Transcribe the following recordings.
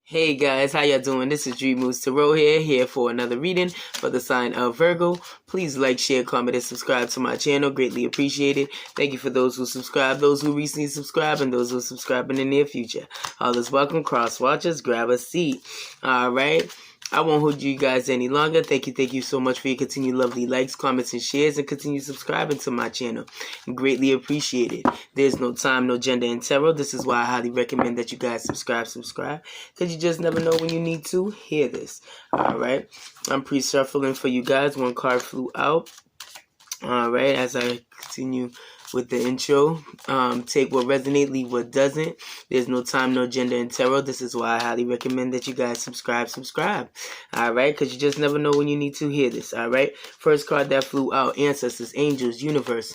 Hey guys, how y'all doing? This is Dream Moves Tarot here for another reading for the sign of Virgo. Please like, share, comment, and subscribe to my channel. Greatly appreciated. Thank you for those who subscribe, those who recently subscribed, and those who subscribe in the near future. All is welcome. Cross watchers, grab a seat. Alright. I won't hold you guys any longer. Thank you so much for your continued lovely likes, comments, and shares, and continue subscribing to my channel. Greatly appreciated. There's no time, no gender in tarot. This is why I highly recommend that you guys subscribe, because you just never know when you need to hear this. Alright, I'm pre-shuffling for you guys. One card flew out. Alright, as I continue with the intro, take what resonates, leave what doesn't. There's no time, no gender in tarot. This is why I highly recommend that you guys subscribe. Alright, because you just never know when you need to hear this. Alright, first card that flew out, ancestors, angels, universe.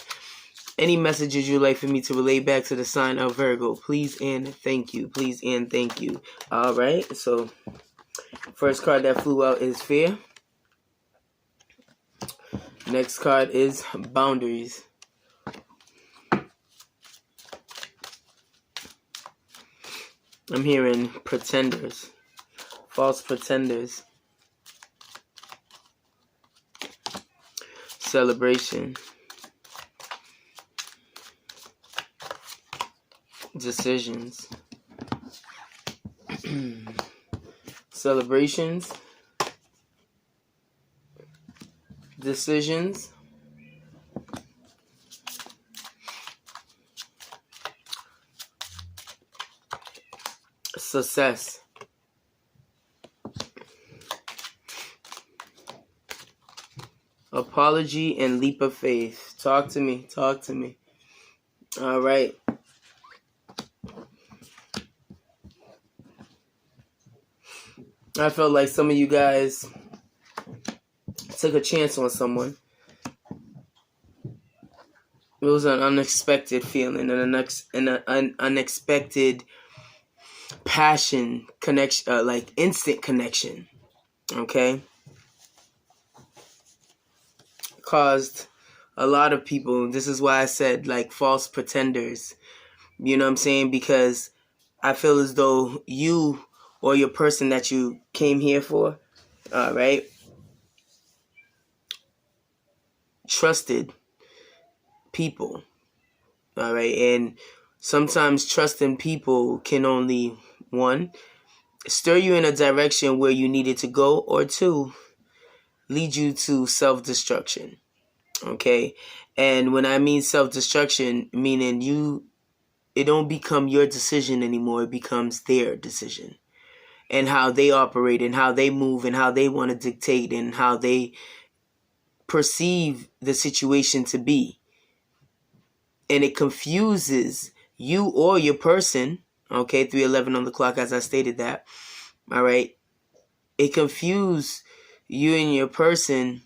Any messages you'd like for me to relay back to the sign of Virgo, please and thank you. Please and thank you. Alright, so first card that flew out is fear. Next card is boundaries. I'm hearing pretenders, false pretenders, celebration, decisions, celebrations, decisions, success, apology, and leap of faith. Talk to me. All right. I felt like some of you guys took a chance on someone. It was an unexpected feeling, an unexpected passion connection, like instant connection. Okay, caused a lot of people. This is why I said like false pretenders. You know what I'm saying? Because I feel as though you or your person that you came here for, right, trusted people. All right, and sometimes trusting people can only, one, stir you in a direction where you needed to go, or two, lead you to self-destruction. Okay, and when I mean self-destruction, meaning it don't become your decision anymore, it becomes their decision, and how they operate and how they move and how they want to dictate and how they perceive the situation to be. And it confuses you or your person. Okay, 3:11 on the clock, as I stated that. All right. It confused you and your person,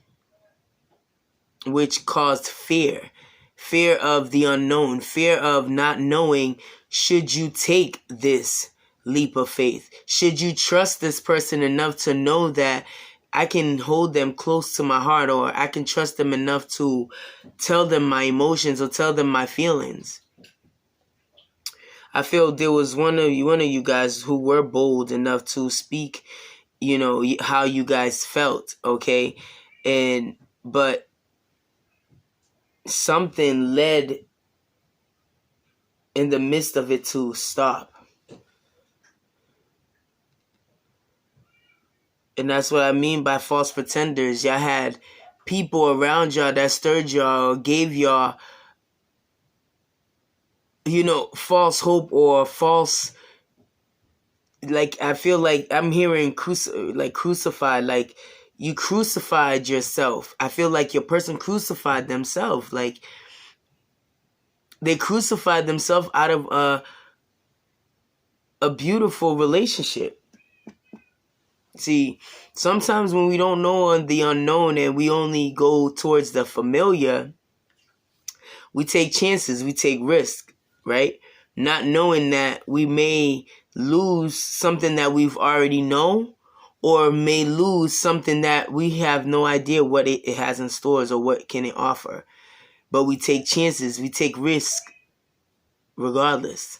which caused fear. Fear of the unknown. Fear of not knowing, should you take this leap of faith? Should you trust this person enough to know that I can hold them close to my heart, or I can trust them enough to tell them my emotions or tell them my feelings? I feel there was one of you guys who were bold enough to speak, how you guys felt, okay? But something led in the midst of it to stop. And that's what I mean by false pretenders. Y'all had people around y'all that stirred y'all, gave y'all, false hope or false, like, I feel like I'm hearing crucified, like you crucified yourself. I feel like your person crucified themselves. Like they crucified themselves out of a beautiful relationship. See, sometimes when we don't know the unknown and we only go towards the familiar, we take chances, we take risks, right? Not knowing that we may lose something that we've already known, or may lose something that we have no idea what it has in stores or what can it offer. But we take chances, we take risks regardless.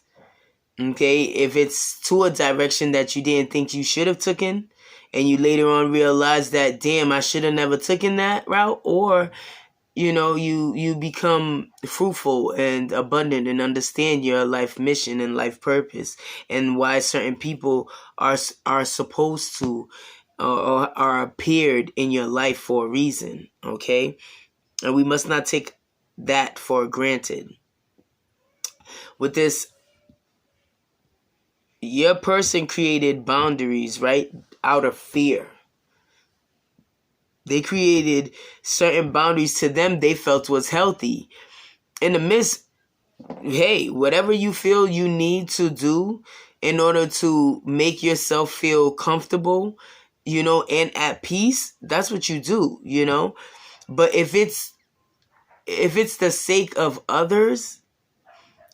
Okay, if it's to a direction that you didn't think you should have taken, and you later on realize that, damn, I should have never taken that route, or you become fruitful and abundant and understand your life mission and life purpose, and why certain people are supposed to or are appeared in your life for a reason. Okay, and we must not take that for granted. With this, your person created boundaries, right, out of fear. They created certain boundaries to them they felt was healthy. In the midst, hey, whatever you feel you need to do in order to make yourself feel comfortable, and at peace, that's what you do, But if it's the sake of others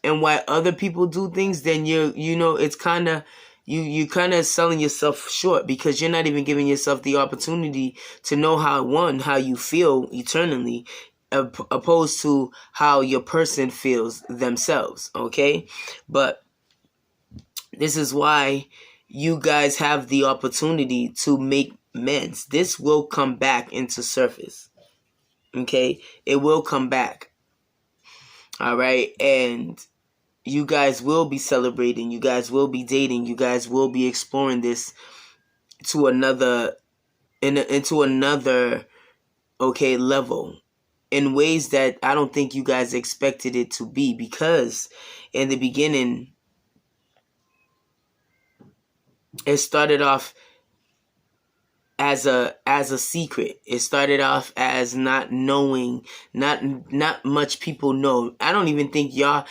and why other people do things, then it's kind of you kind of selling yourself short, because you're not even giving yourself the opportunity to know how you feel eternally, opposed to how your person feels themselves. Okay, but this is why you guys have the opportunity to make amends. This will come back into surface. Okay, it will come back. All right, and you guys will be celebrating, you guys will be dating, you guys will be exploring this to another into another level, in ways that I don't think you guys expected it to be, because in the beginning it started off as a secret. It started off as not knowing, not much people know. I don't even think y'all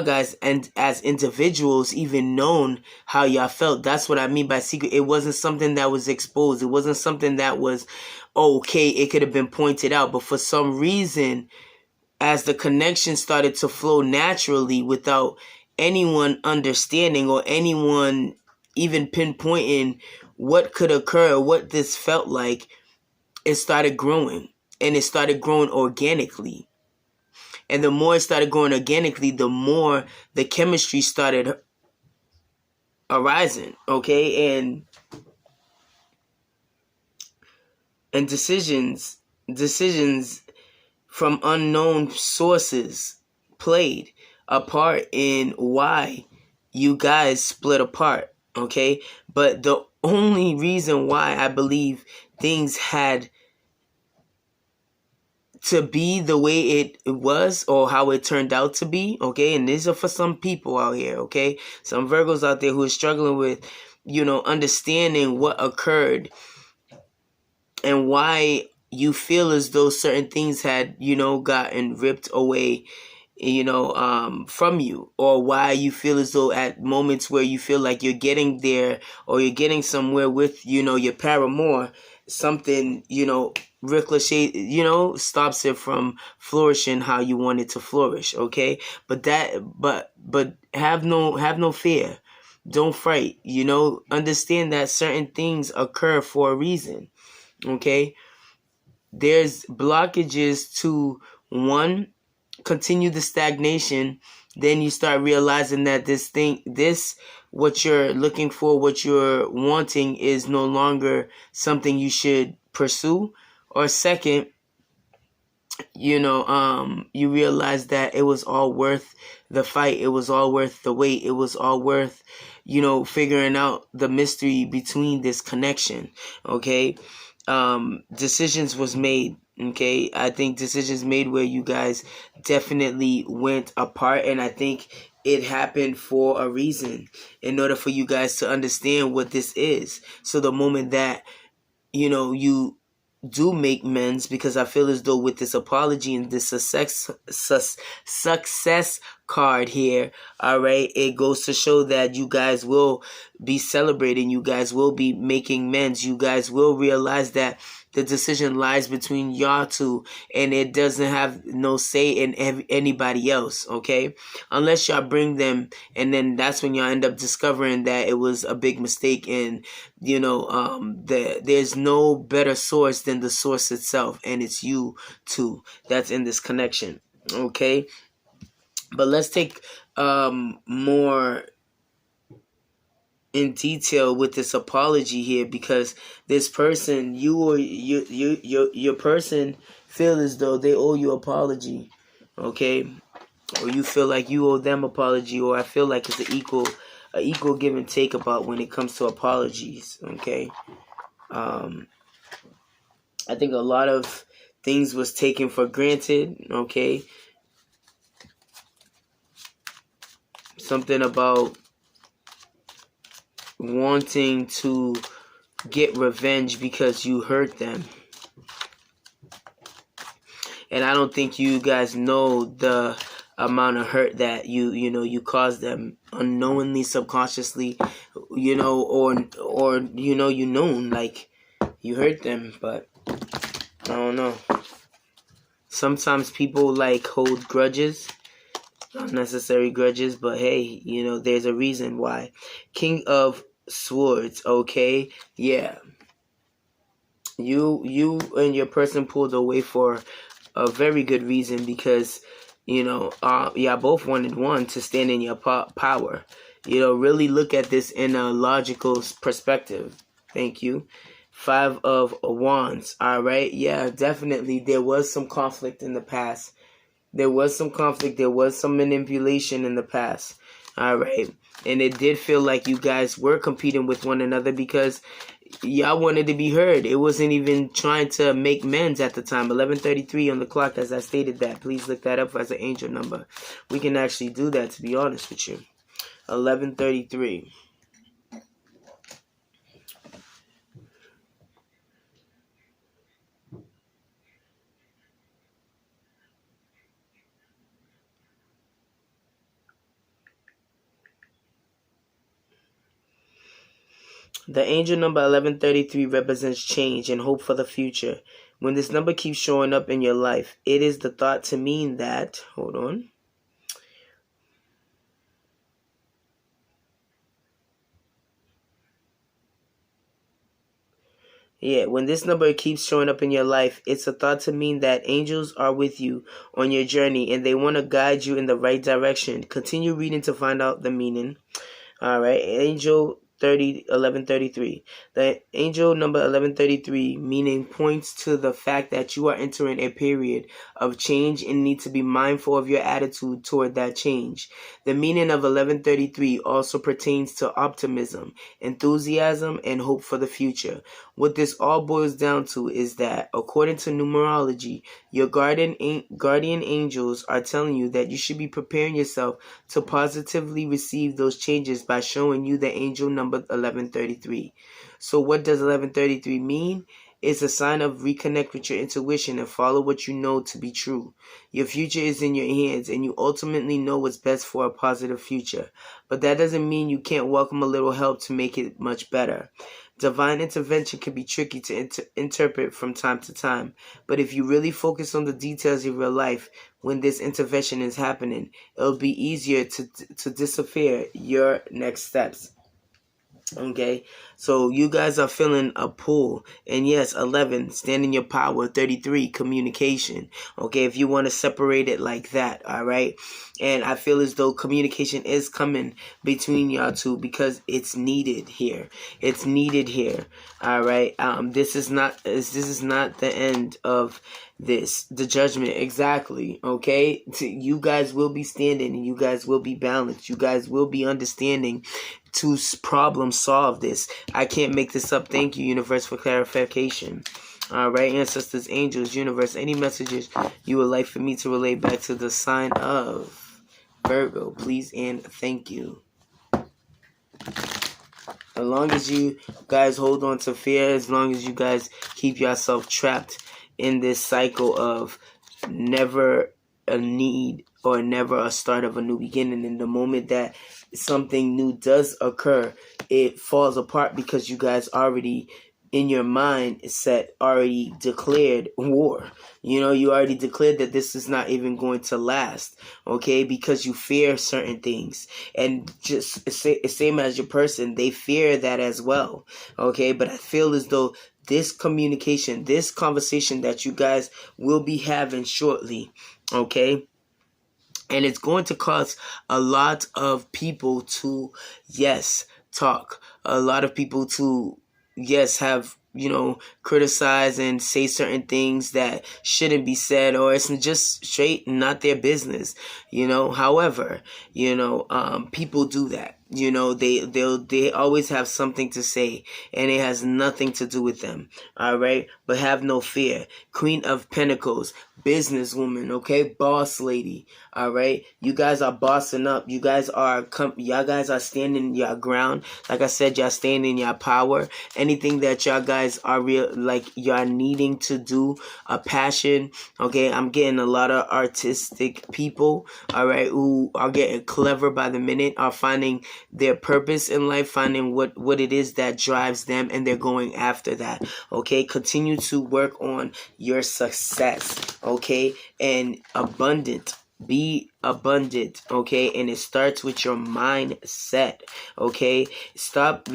guys and as individuals even known how y'all felt. That's what I mean by secret. It wasn't something that was exposed. It wasn't something that was okay. It could have been pointed out, but for some reason, as the connection started to flow naturally without anyone understanding or anyone even pinpointing what could occur, what this felt like, it started growing. And it started growing organically. And the more it started growing organically, the more the chemistry started arising. Okay, and decisions from unknown sources played a part in why you guys split apart. Okay, but the only reason why I believe things had to be the way it was, or how it turned out to be, okay, and these are for some people out here, okay, some Virgos out there who are struggling with, understanding what occurred and why you feel as though certain things had, gotten ripped away, from you, or why you feel as though at moments where you feel like you're getting there or you're getting somewhere with, your paramour, something, ricochet, stops it from flourishing how you want it to flourish. Okay, but have no fear. Don't fright. Understand that certain things occur for a reason. Okay, there's blockages to one, continue the stagnation. Then you start realizing that what you're looking for, what you're wanting, is no longer something you should pursue. Or second, you realize that it was all worth the fight. It was all worth the wait. It was all worth, figuring out the mystery between this connection. Okay. Decisions was made. Okay, I think decisions made where you guys definitely went apart, and I think it happened for a reason, in order for you guys to understand what this is. So the moment that you do make amends, because I feel as though with this apology and this success card here, all right, it goes to show that you guys will be celebrating, you guys will be making amends, you guys will realize that the decision lies between y'all two, and it doesn't have no say in anybody else. Okay, unless y'all bring them, and then that's when y'all end up discovering that it was a big mistake, and there's no better source than the source itself, and it's you two that's in this connection. Okay, but let's take more in detail with this apology here, because this person, you or your person feel as though they owe you apology, okay? Or you feel like you owe them apology, or I feel like it's an equal give and take about when it comes to apologies, okay? I think a lot of things was taken for granted, okay? Something about wanting to get revenge because you hurt them. And I don't think you guys know the amount of hurt that you caused them unknowingly, subconsciously, or known, like you hurt them, but I don't know. Sometimes people like hold grudges, unnecessary grudges, but hey, there's a reason why. King of Swords, okay? Yeah. You and your person pulled away for a very good reason, because y'all both wanted one to stand in your power. Really look at this in a logical perspective. Thank you. 5 of Wands. All right. Yeah, definitely. There was some conflict in the past. There was some conflict. There was some manipulation in the past. All right. And it did feel like you guys were competing with one another, because y'all wanted to be heard. It wasn't even trying to make amends at the time. 11:33 on the clock, as I stated that. Please look that up as an angel number. We can actually do that, to be honest with you. 11:33. The angel number 1133 represents change and hope for the future. When this number keeps showing up in your life, it is the thought to mean that, hold on. Yeah, when this number keeps showing up in your life, it's a thought to mean that angels are with you on your journey and they want to guide you in the right direction. Continue reading to find out the meaning. All right, angel 1133. The angel number 1133 meaning points to the fact that you are entering a period of change and need to be mindful of your attitude toward that change. The meaning of 1133 also pertains to optimism, enthusiasm, and hope for the future. What this all boils down to is that, according to numerology, your guardian angels are telling you that you should be preparing yourself to positively receive those changes by showing you the angel number 1133. So what does 1133 mean? It's a sign of reconnect with your intuition and follow what you know to be true. Your future is in your hands and you ultimately know what's best for a positive future. But that doesn't mean you can't welcome a little help to make it much better. Divine intervention can be tricky to interpret from time to time, but if you really focus on the details of your life when this intervention is happening, it'll be easier to disappear your next steps. Okay, so you guys are feeling a pull, and yes, 11, stand in your power. 33, communication. Okay, if you want to separate it like that, all right. And I feel as though communication is coming between y'all two because it's needed here. It's needed here. All right. This is not the end of this. The judgment, exactly. Okay, you guys will be standing, and you guys will be balanced. You guys will be understanding to problem solve this. I can't make this up. Thank you, universe, for clarification. All right, ancestors, angels, universe, any messages you would like for me to relay back to the sign of Virgo, please and thank you. As long as you guys hold on to fear, as long as you guys keep yourself trapped in this cycle of never a need or never a start of a new beginning, in the moment that something new does occur, it falls apart because you guys already in your mind set already declared war. You already declared that this is not even going to last, okay, because you fear certain things. And just same as your person, they fear that as well, okay. But I feel as though this communication, this conversation that you guys will be having shortly, okay, and it's going to cause a lot of people to, yes, talk. A lot of people to, yes, have, criticize and say certain things that shouldn't be said, or it's just straight not their business. However, people do that. They always have something to say, and it has nothing to do with them. All right, but have no fear. Queen of Pentacles, businesswoman, okay, boss lady. All right, you guys are bossing up. You guys are y'all guys are standing your ground. Like I said, y'all standing in your power. Anything that y'all guys are y'all needing to do, a passion. Okay, I'm getting a lot of artistic people. All right, who are getting clever by the minute, are finding their purpose in life, finding what it is that drives them, and they're going after that. Okay, continue to work on your success. Okay, and be abundant. Okay, and it starts with your mindset. Okay, stop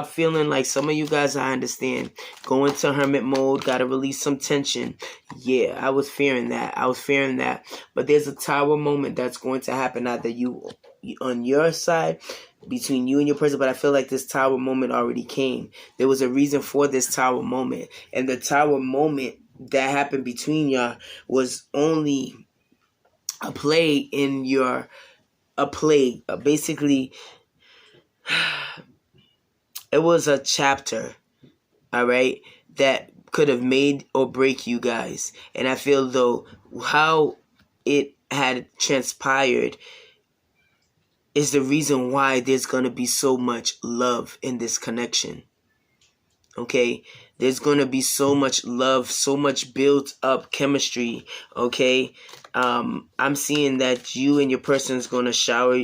feeling like, some of you guys, I understand, go into hermit mode, gotta release some tension. Yeah, I was fearing that, but there's a tower moment that's going to happen, either you on your side, between you and your person. But I feel like this tower moment already came. There was a reason for this tower moment, and the tower moment that happened between y'all was only a play in basically, it was a chapter, all right, that could have made or break you guys. And I feel though how it had transpired is the reason why there's going to be so much love in this connection. Okay, there's going to be so much love, so much built up chemistry. Okay, I'm seeing that you and your person is going to shower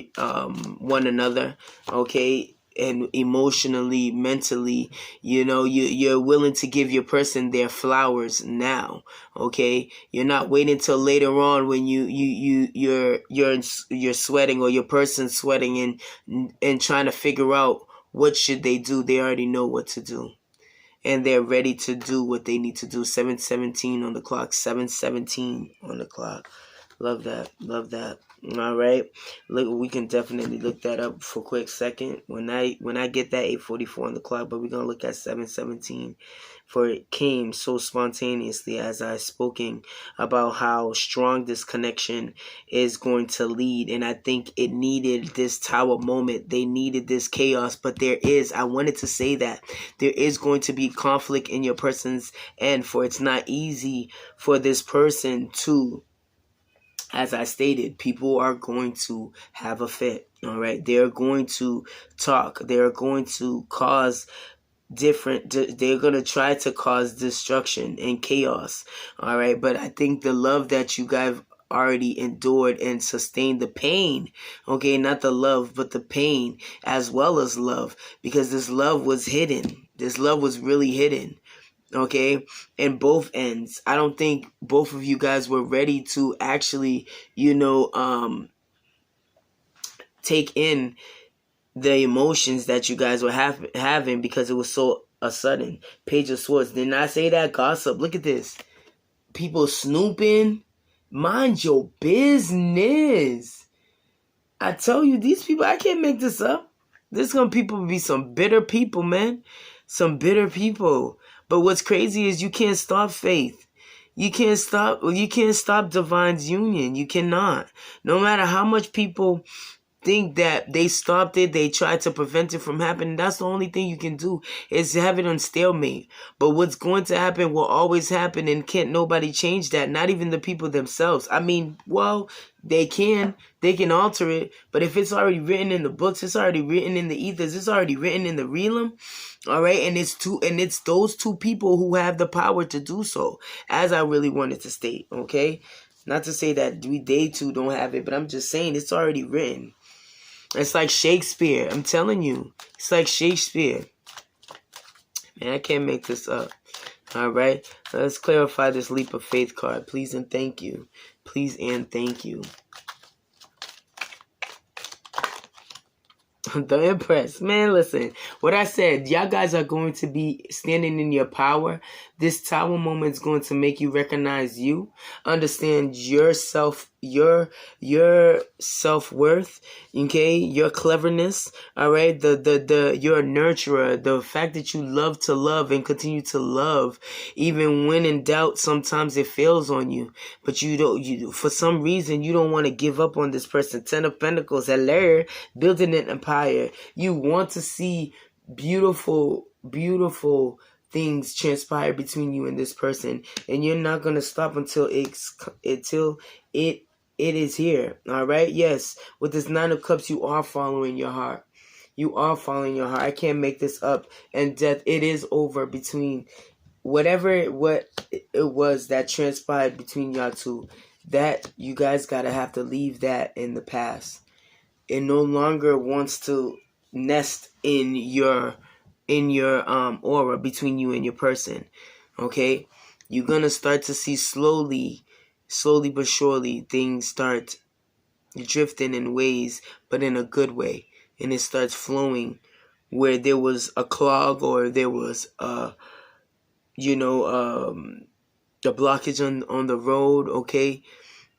one another. Okay, and emotionally, mentally, you're willing to give your person their flowers now. Okay, you're not waiting till later on when you're sweating, or your person's sweating, and trying to figure out what should they do. They already know what to do, and they're ready to do what they need to do. 7:17 on the clock. 7:17 on the clock. Love that. Love that. All right. Look, we can definitely look that up for a quick second when I get that 8:44 on the clock. But we're gonna look at 7:17, for it came so spontaneously as I spoken about how strong this connection is going to lead. And I think it needed this tower moment. They needed this chaos. But I wanted to say that there is going to be conflict in your person's end, for it's not easy for this person to, as I stated, people are going to have a fit. All right, they're going to talk. They're going to cause they're going to try to cause destruction and chaos. All right, but I think the love that you guys already endured and sustained, the pain, okay, not the love, but the pain as well as love, because this love was hidden. This love was really hidden. Okay, in both ends. I don't think both of you guys were ready to actually, take in the emotions that you guys were having, because it was so sudden. Page of Swords. Did not say that. Gossip. Look at this. People snooping. Mind your business. I tell you, these people, I can't make this up. There's gonna be some bitter people, man. Some bitter people. But what's crazy is you can't stop faith. You can't stop divine's union. You cannot. No matter how much people think that they stopped it, they tried to prevent it from happening, that's the only thing you can do, is have it on stalemate. But what's going to happen will always happen, and can't nobody change that, not even the people themselves. I mean, well, they can alter it, but if it's already written in the books, it's already written in the ethers, it's already written in the realm. All right, and it's those two people who have the power to do so, as I really wanted to state. Okay, not to say that they too don't have it, but I'm just saying it's already written. It's like Shakespeare. I'm telling you. It's like Shakespeare. Man, I can't make this up. All right. Let's clarify this leap of faith card. Please and thank you. Please and thank you. The Empress. Man, listen. What I said, y'all guys are going to be standing in your power. This Tower moment is going to make you recognize you, understand yourself, your self-worth, okay, your cleverness, all right, you're a nurturer, the fact that you love to love and continue to love, even when in doubt, sometimes it fails on you, but for some reason, you don't want to give up on this person. 10 of Pentacles, hello, building an empire. You want to see beautiful things transpire between you and this person, and you're not going to stop until it is here. All right. Yes. With this 9 of Cups, you are following your heart. You are following your heart. I can't make this up. And death, it is over between what it was that transpired between y'all two. That you guys gotta have to leave that in the past. It no longer wants to nest in your aura between you and your person. Okay? You're gonna start to see slowly but surely things start drifting in ways, but in a good way. And it starts flowing where there was a clog, or there was the blockage on the road, okay?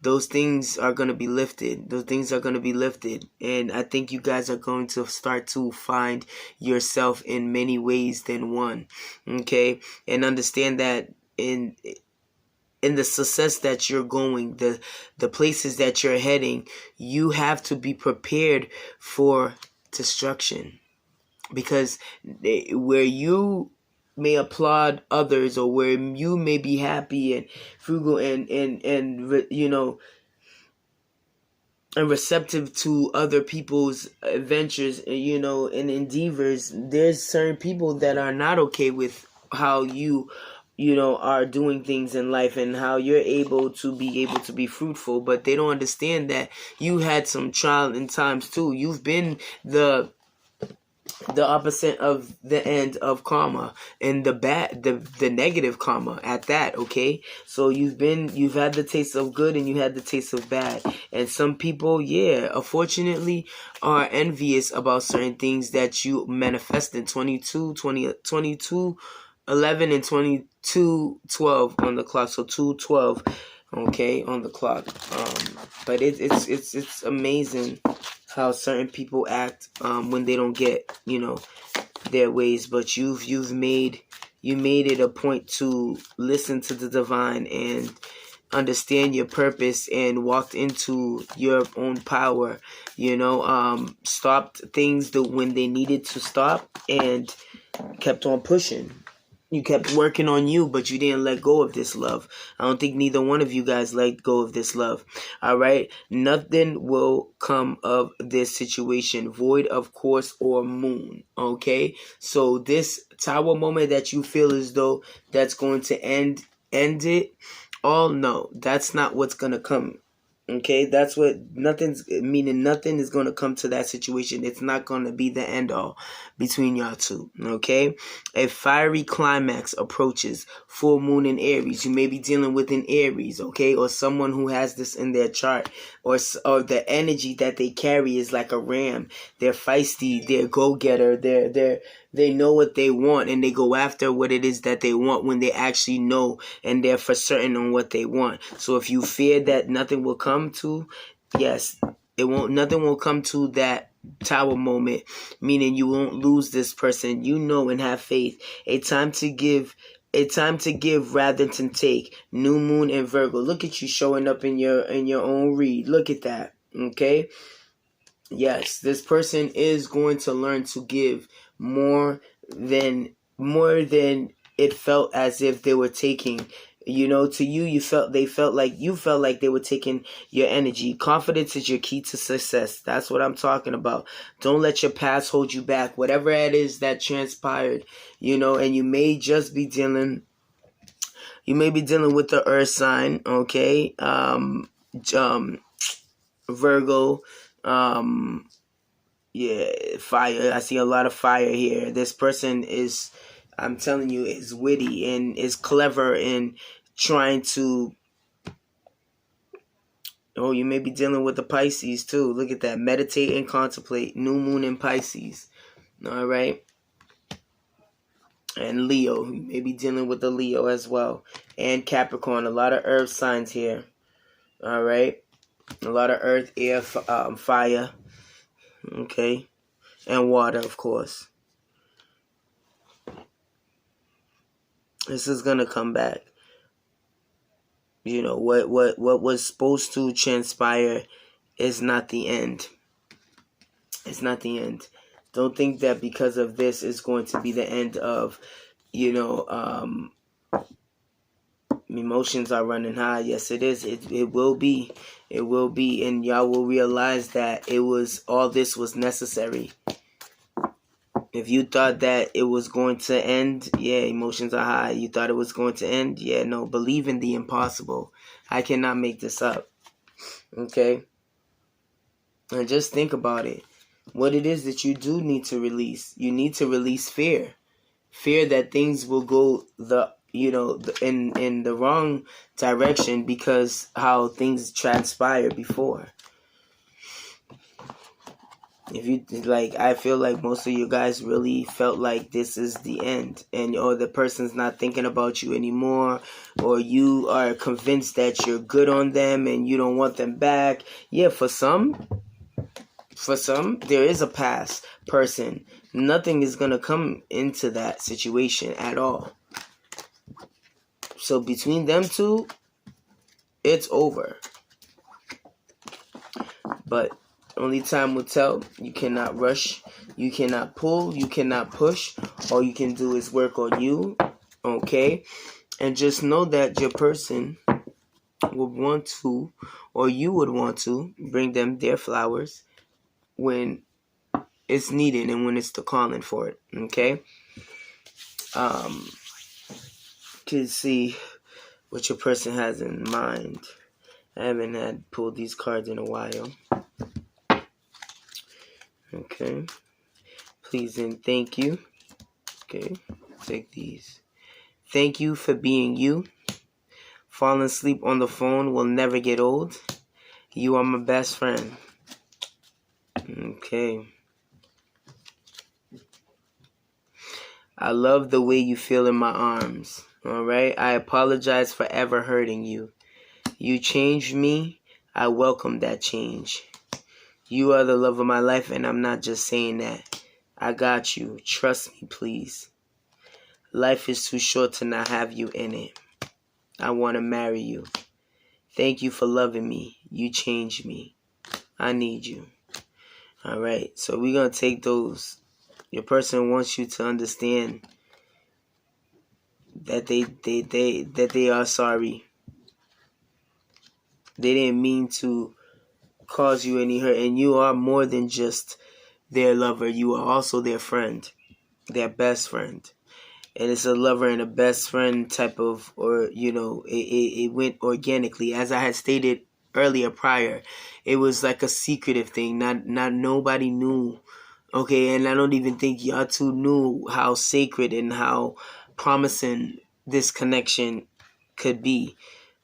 Those things are going to be lifted. And I think you guys are going to start to find yourself in many ways than one, okay? And understand that in the success that you're going, the places that you're heading, you have to be prepared for destruction. Because where you may applaud others, or where you may be happy and frugal and receptive to other people's adventures, and endeavors, there's certain people that are not okay with how you are doing things in life and how you're able to be fruitful. But they don't understand that you had some trial in times too. You've been the opposite of the end of karma, and the negative karma at that, okay? So you've had the taste of good, and you had the taste of bad. And some people, unfortunately, are envious about certain things that you manifest in 22:11 and 22:12 on the clock. So 2:12, okay, on the clock. But it's amazing how certain people act when they don't get their ways. But you made it a point to listen to the divine and understand your purpose and walked into your own power. Stopped things when they needed to stop and kept on pushing. You kept working on you, but you didn't let go of this love. I don't think neither one of you guys let go of this love. All right? Nothing will come of this situation, void of course or moon. Okay? So this Tower moment that you feel as though that's going to end it, no, that's not what's going to come. Okay, that's what nothing is going to come to that situation. It's not going to be the end all between y'all two. Okay, a fiery climax approaches. Full moon in Aries. You may be dealing with an Aries, okay, or someone who has this in their chart, or the energy that they carry is like a ram. They're feisty. They're go-getter. They know what they want, and they go after what it is that they want when they actually know and they're for certain on what they want. So if you fear that nothing will come to, yes, nothing will come to that Tower moment, meaning you won't lose this person. And have faith. A time to give rather than take. New moon in Virgo. Look at you showing up in your own read. Look at that. Okay? Yes, this person is going to learn to give more than it felt as if they were taking. To you, you felt like they were taking your energy. Confidence is your key to success. That's what I'm talking about. Don't let your past hold you back. Whatever it is that transpired, and you may just be dealing with the earth sign, okay? Virgo, fire. I see a lot of fire here. This person is, I'm telling you, is witty and is clever in trying to Oh, you may be dealing with the Pisces too. Look at that. Meditate and contemplate. New moon in Pisces. All right. And Leo. You may be dealing with the Leo as well. And Capricorn. A lot of earth signs here. All right. A lot of earth, air, fire. Okay. And water, of course. This is going to come back. You know, what was supposed to transpire is not the end. It's not the end. Don't think that because of this is going to be the end of, you know, emotions are running high. Yes, it is. It will be. It will be. And y'all will realize that all this was necessary. If you thought that it was going to end, yeah, emotions are high. You thought it was going to end? Yeah, no, believe in the impossible. I cannot make this up. Okay? And just think about it. What it is that you do need to release. You need to release fear. Fear that things will go in the wrong direction because how things transpire before. If you I feel like most of you guys really felt like this is the end, or the person's not thinking about you anymore, or you are convinced that you're good on them and you don't want them back. Yeah, for some, there is a past person. Nothing is gonna come into that situation at all. So between them two, it's over. But only time will tell. You cannot rush. You cannot pull. You cannot push. All you can do is work on you. Okay? And just know that your person would want to, or you would want to, bring them their flowers when it's needed and when it's the calling for it. Okay? To see what your person has in mind. I haven't had pulled these cards in a while. Okay. Please and thank you. Okay. Take these. Thank you for being you. Falling asleep on the phone will never get old. You are my best friend. Okay. I love the way you feel in my arms. Alright? I apologize for ever hurting you. You changed me. I welcome that change. You are the love of my life, and I'm not just saying that. I got you. Trust me, please. Life is too short to not have you in it. I want to marry you. Thank you for loving me. You changed me. I need you. All right. So we're going to take those. Your person wants you to understand that they are sorry. They didn't mean to cause you any hurt, and you are more than just their lover. You are also their friend, their best friend. And it's a lover and a best friend type of, or it went organically. As I had stated earlier prior, it was like a secretive thing. Not nobody knew. Okay, and I don't even think y'all two knew how sacred and how promising this connection could be.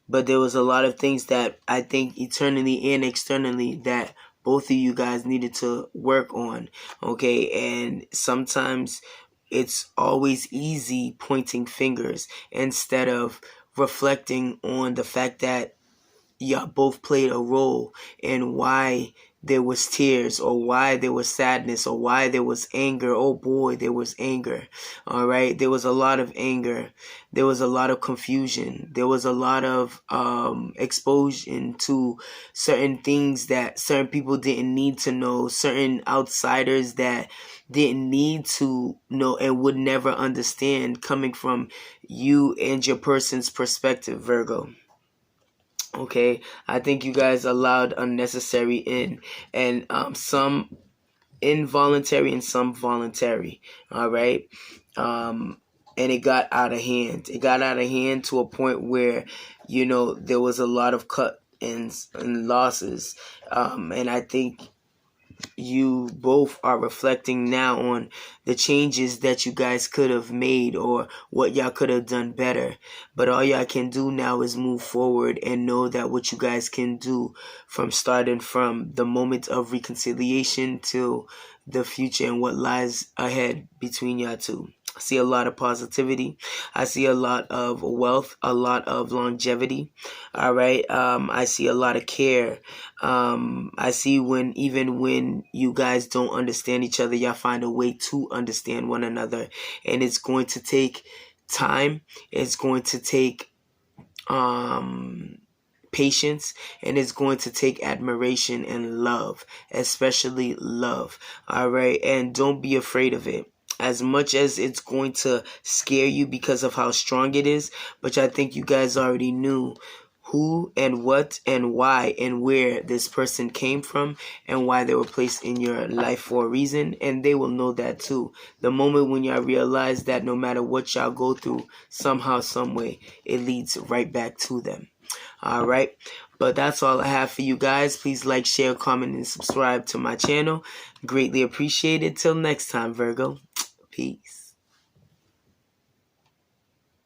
But there was a lot of things that I think internally and externally that both of you guys needed to work on. Okay, and sometimes it's always easy pointing fingers instead of reflecting on the fact that y'all both played a role in why there was tears, or why there was sadness, or why there was anger. Oh boy, there was anger. All right. There was a lot of anger. There was a lot of confusion. There was a lot of exposure to certain things that certain people didn't need to know, certain outsiders that didn't need to know and would never understand, coming from you and your person's perspective, Virgo. Okay, I think you guys allowed unnecessary and some involuntary and some voluntary. All right, and it got out of hand. It got out of hand to a point where there was a lot of cut and losses, and I think you both are reflecting now on the changes that you guys could have made or what y'all could have done better. But all y'all can do now is move forward and know that what you guys can do from starting from the moment of reconciliation till the future and what lies ahead between y'all two. I see a lot of positivity. I see a lot of wealth, a lot of longevity. All right. I see a lot of care. I see even when you guys don't understand each other, y'all find a way to understand one another. And it's going to take time. It's going to take patience, and it's going to take admiration and love, especially love. All right. And don't be afraid of it. As much as it's going to scare you because of how strong it is, but I think you guys already knew who and what and why and where this person came from and why they were placed in your life for a reason, and they will know that too. The moment when y'all realize that no matter what y'all go through, somehow, some way, it leads right back to them. All right. But that's all I have for you guys. Please like, share, comment, and subscribe to my channel. Greatly appreciated. Till next time, Virgo. Peace.